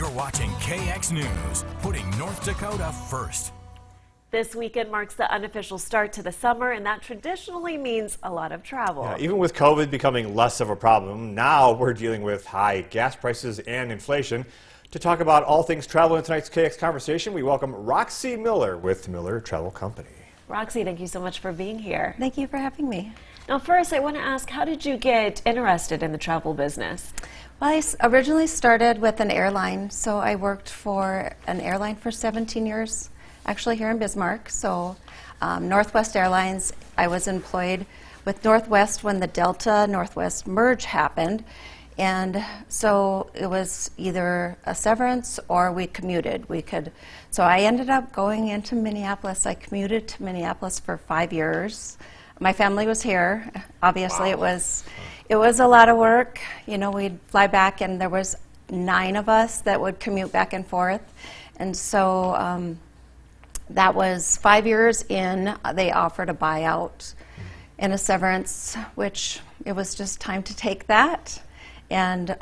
You're watching KX News, putting North Dakota first. This weekend marks the unofficial start to the summer, and that traditionally means a lot of travel. Yeah, even with COVID becoming less of a problem, now we're dealing with high gas prices and inflation. To talk about all things travel in tonight's KX Conversation, we welcome Roxi Miller with Miller Travel Company. Roxi, thank you so much for being here. Thank you for having me. Now, first, I want to ask, how did you get interested in the travel business? Well, I originally started with an airline, so I worked for an airline for 17 years, actually here in Bismarck. So Northwest Airlines, I was employed with Northwest when the Delta Northwest merge happened. And so it was either a severance or we commuted. So I ended up going into Minneapolis. I commuted to Minneapolis for 5 years. My family was here. Obviously, Wow. It was a lot of work. You know, we'd fly back, and there was 9 of us that would commute back and forth. And so that was 5 years in. They offered a buyout and a severance, which it was just time to take that. And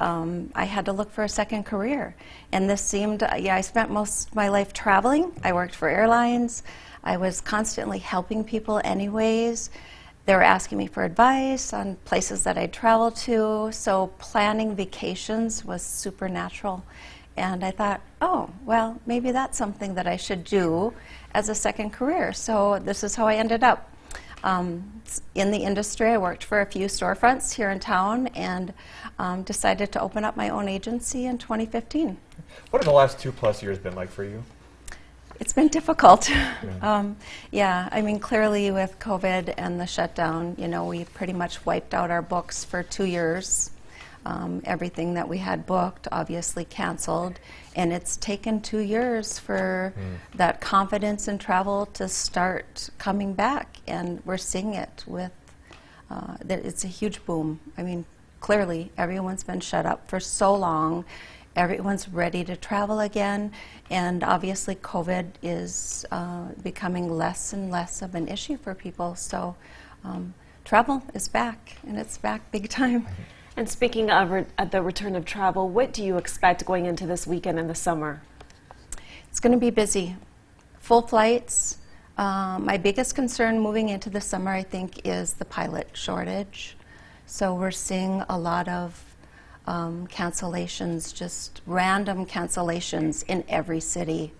I had to look for a second career. And this seemed, I spent most of my life traveling. I worked for airlines. I was constantly helping people anyways. They were asking me for advice on places that I'd travel to. So planning vacations was supernatural. And I thought, oh, well, maybe that's something that I should do as a second career. So this is how I ended up. In the industry, I worked for a few storefronts here in town and decided to open up my own agency in 2015. What have the last 2+ years been like for you? It's been difficult. Yeah, I mean, clearly with COVID and the shutdown, you know, we pretty much wiped out our books for 2 years. Everything that we had booked obviously canceled, and it's taken 2 years for that confidence in travel to start coming back, and we're seeing it with, it's a huge boom. I mean, clearly everyone's been shut up for so long. Everyone's ready to travel again, and obviously COVID is becoming less and less of an issue for people, so travel is back, and it's back big time. And speaking of the return of travel, what do you expect going into this weekend in the summer? It's going to be busy. Full flights. My biggest concern moving into the summer, I think, is the pilot shortage. So we're seeing a lot of cancellations, just random cancellations in every city.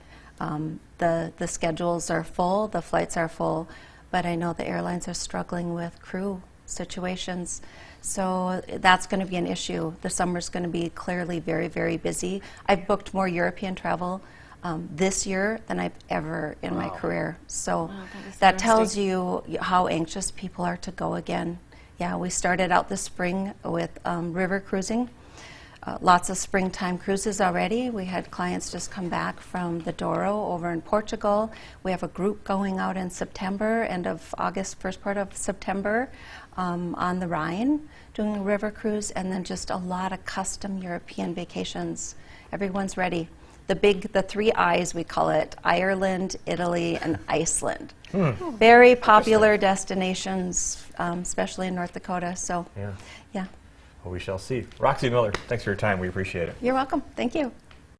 The schedules are full, the flights are full, but I know the airlines are struggling with crew situations. So that's going to be an issue. The summer's going to be clearly very, very busy. I've booked more European travel this year than I've ever in my career. So that tells you how anxious people are to go again. Yeah, we started out this spring with river cruising. Lots of springtime cruises already. We had clients just come back from the Douro over in Portugal. We have a group going out in September, end of August, first part of September, on the Rhine, doing a river cruise, and then just a lot of custom European vacations. Everyone's ready. The 3 I's, we call it: Ireland, Italy, and Iceland. Very popular destinations, especially in North Dakota. So, yeah. Well, we shall see. Roxi Miller, thanks for your time. We appreciate it. You're welcome. Thank you.